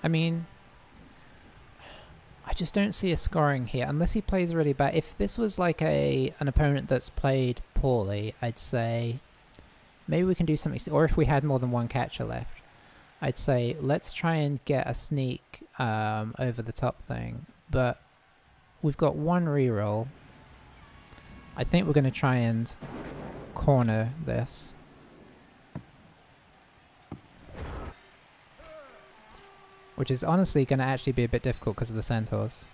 S1: I mean, I just don't see a scoring here unless he plays really bad. If this was like an opponent that's played poorly, I'd say maybe we can do something. Or if we had more than 1 catcher left, I'd say let's try and get a sneak over the top thing. But we've got 1 reroll. I think we're going to try and corner this. Which is honestly going to actually be a bit difficult because of the centaurs.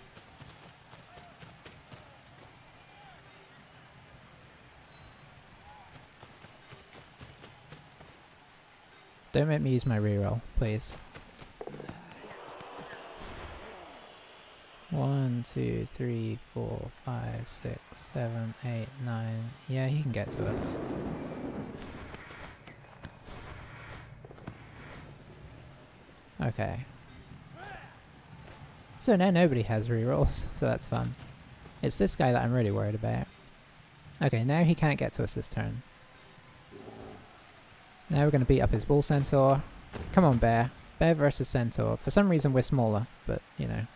S1: Don't make me use my reroll, please. 1, 2, 3, 4, 5, 6, 7, 8, 9. Yeah, he can get to us. Okay. So now nobody has rerolls, so that's fun. It's this guy that I'm really worried about. Okay, now he can't get to us this turn. Now we're going to beat up his bull centaur. Come on, bear. Bear versus centaur. For some reason we're smaller, but, you know.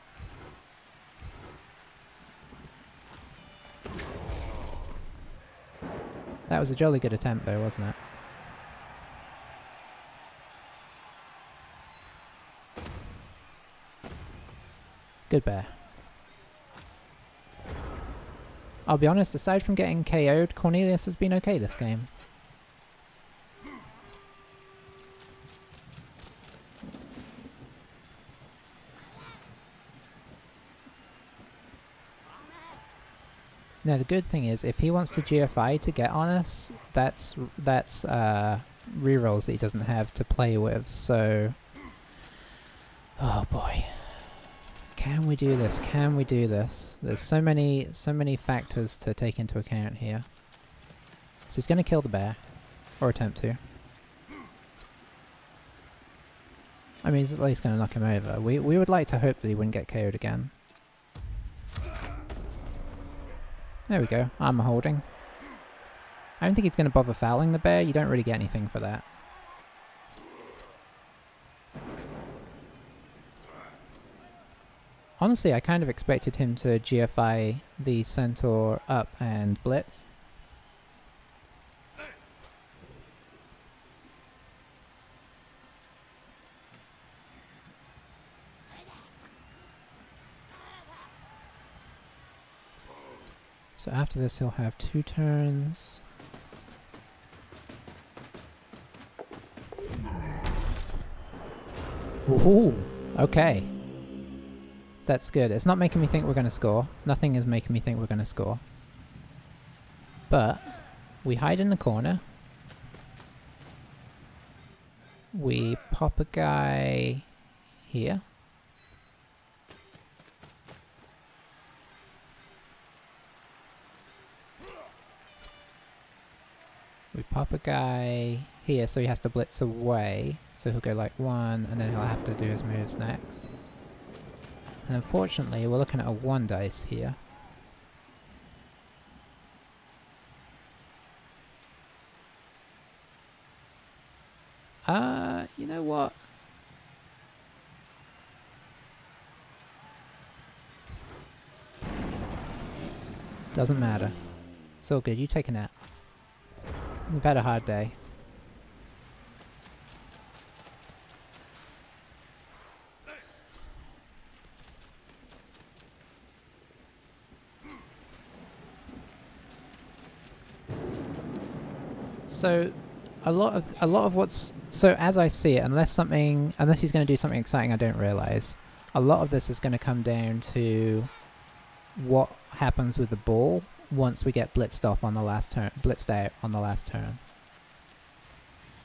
S1: That was a jolly good attempt though, wasn't it? Good bear. I'll be honest, aside from getting KO'd, Cornelius has been okay this game. Now the good thing is, if he wants to GFI to get on us, that's rerolls that he doesn't have to play with, so... Oh boy. Can we do this? Can we do this? There's so many factors to take into account here. So he's going to kill the bear. Or attempt to. I mean, he's at least going to knock him over. We would like to hope that he wouldn't get KO'd again. There we go. Armor holding. I don't think he's going to bother fouling the bear. You don't really get anything for that. Honestly, I kind of expected him to GFI the centaur up and blitz. So after this he'll have 2 turns. Ooh, okay. That's good. It's not making me think we're going to score. Nothing is making me think we're going to score. But we hide in the corner. We pop a guy here. We pop a guy here, so he has to blitz away. So he'll go like 1, and then he'll have to do his moves next. And unfortunately, we're looking at a 1 dice here. You know what? Doesn't matter. It's all good, you take a nap. You've had a hard day. So a lot of what's, so as I see it, unless he's going to do something exciting I don't realize, a lot of this is going to come down to what happens with the ball once we get blitzed off on the last turn, blitzed out on the last turn.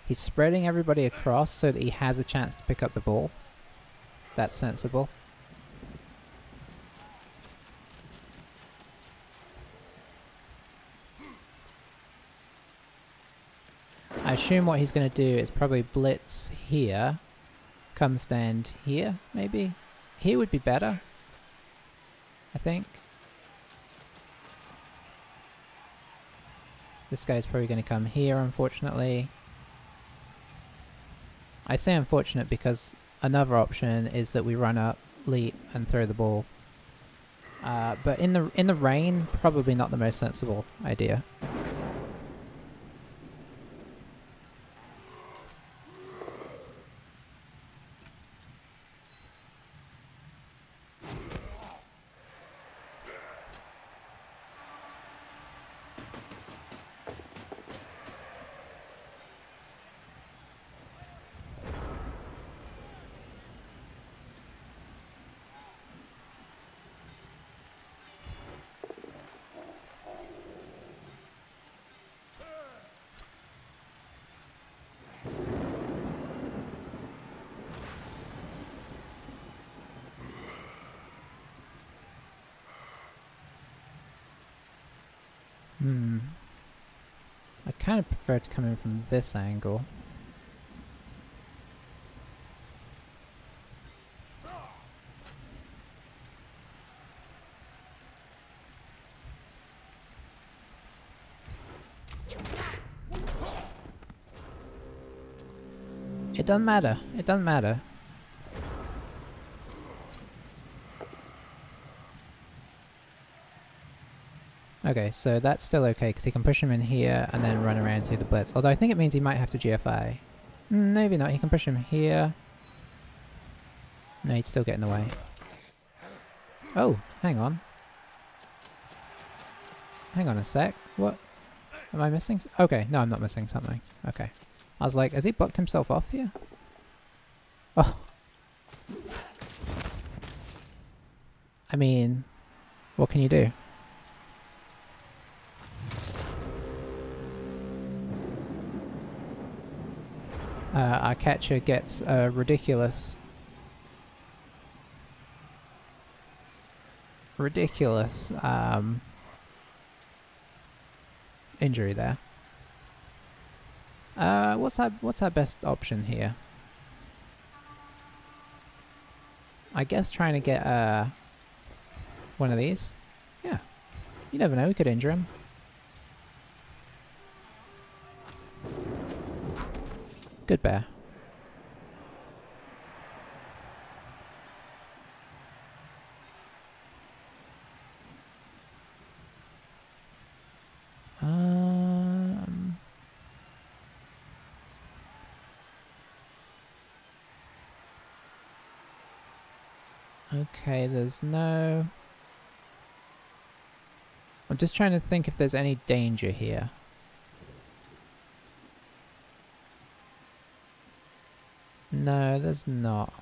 S1: He's spreading everybody across so that he has a chance to pick up the ball. That's sensible. I assume what he's going to do is probably blitz here, come stand here, maybe? Here would be better, I think. This guy's probably going to come here, unfortunately. I say unfortunate because another option is that we run up, leap, and throw the ball. But in the rain, probably not the most sensible idea. I kind of prefer to come in from this angle. It doesn't matter. It doesn't matter. Okay, so that's still okay, because he can push him in here and then run around to the blitz. Although I think it means he might have to GFI. Maybe not, he can push him here. No, he'd still get in the way. Oh, hang on. Hang on a sec. What? Am I missing? Okay, no, I'm not missing something. Okay. I was like, has he bucked himself off here? Oh. I mean, what can you do? Our catcher gets a ridiculous injury there. What's our best option here? I guess trying to get one of these. Yeah, you never know, we could injure him. Good bear. Okay, there's no... I'm just trying to think if there's any danger here. No, there's not.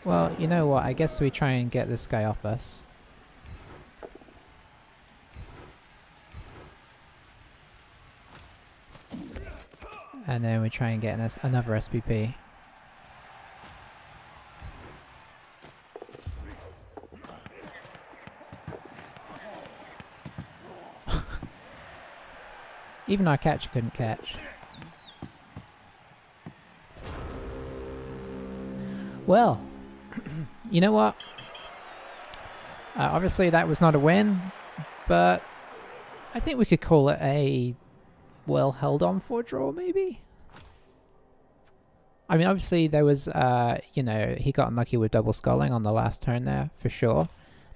S1: Well, you know what? I guess we try and get this guy off us. And then we try and get another SPP. Even our catcher couldn't catch. Well, you know what? Obviously that was not a win, but I think we could call it a well held on for draw, maybe? I mean, obviously there was, you know, he got unlucky with double sculling on the last turn there, for sure.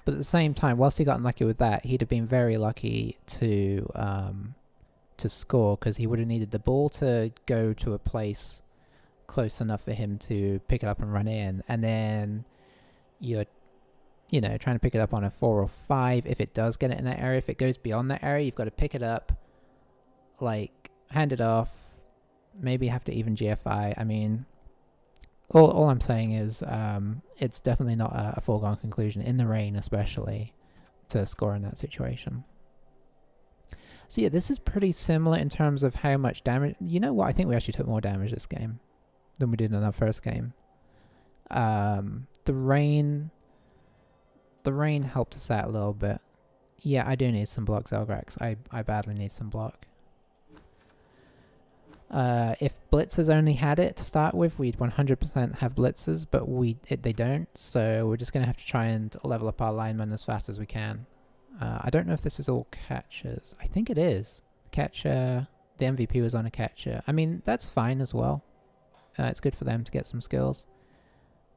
S1: But at the same time, whilst he got unlucky with that, he'd have been very lucky to score, because he would have needed the ball to go to a place close enough for him to pick it up and run in. And then you're, you know, trying to pick it up on a 4 or 5. If it does get it in that area, if it goes beyond that area, you've got to pick it up, like, hand it off, maybe have to even GFI. I mean, all I'm saying is it's definitely not a foregone conclusion, in the rain especially, to score in that situation. So yeah, this is pretty similar in terms of how much damage. You know what? I think we actually took more damage this game than we did in our first game. The rain helped us out a little bit. Yeah, I do need some block, Zelgrax. I badly need some block. If blitzers only had it to start with, we'd 100% have blitzers, but they don't, so we're just going to have to try and level up our linemen as fast as we can. I don't know if this is all catchers. I think it is. Catcher, the MVP was on a catcher. I mean, that's fine as well. It's good for them to get some skills.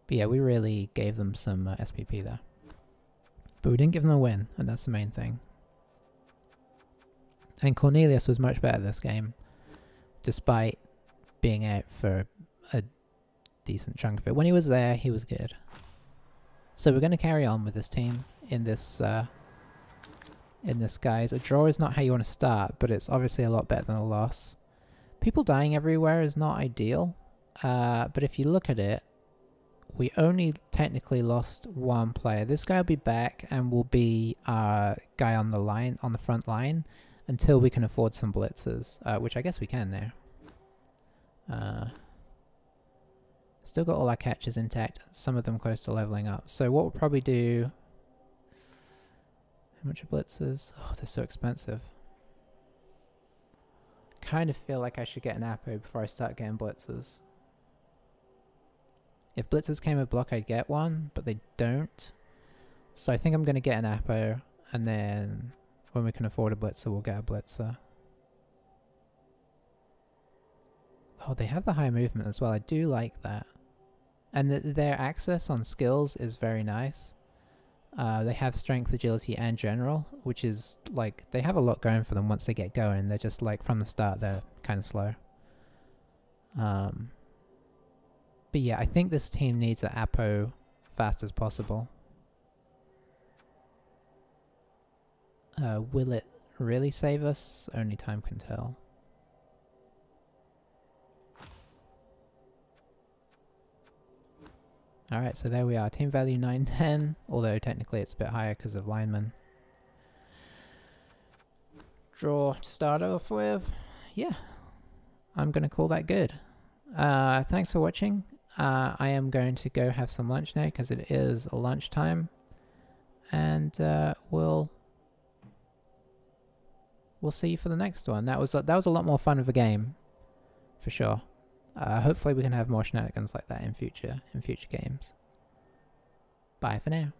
S1: But yeah, we really gave them some SPP there. But we didn't give them a win, and that's the main thing. And Cornelius was much better this game, despite being out for a decent chunk of it. When he was there, he was good. So we're going to carry on with this team in this guys. A draw is not how you want to start, but it's obviously a lot better than a loss. People dying everywhere is not ideal, but if you look at it, we only technically lost one player. This guy will be back and will be our guy on the line, on the front line, until we can afford some blitzers, which I guess we can now. Still got all our catches intact, some of them close to leveling up. So what we'll probably do... How much are blitzers? Oh, they're so expensive. Kind of feel like I should get an Apo before I start getting blitzers. If blitzers came with block, I'd get one, but they don't. So I think I'm going to get an Apo, and then when we can afford a blitzer, we'll get a blitzer. Oh, they have the high movement as well. I do like that. And their access on skills is very nice. They have strength, agility, and general, which is, like, they have a lot going for them once they get going. They're just, like, from the start, they're kind of slow. But yeah, I think this team needs an Apo fast as possible. Will it really save us? Only time can tell. Alright, so there we are. Team value 910, although technically it's a bit higher because of linemen. Draw to start off with. Yeah, I'm going to call that good. Thanks for watching. I am going to go have some lunch now because it is lunchtime. And we'll see you for the next one. That was a lot more fun of a game, for sure. Hopefully we can have more shenanigans like that in future games. Bye for now.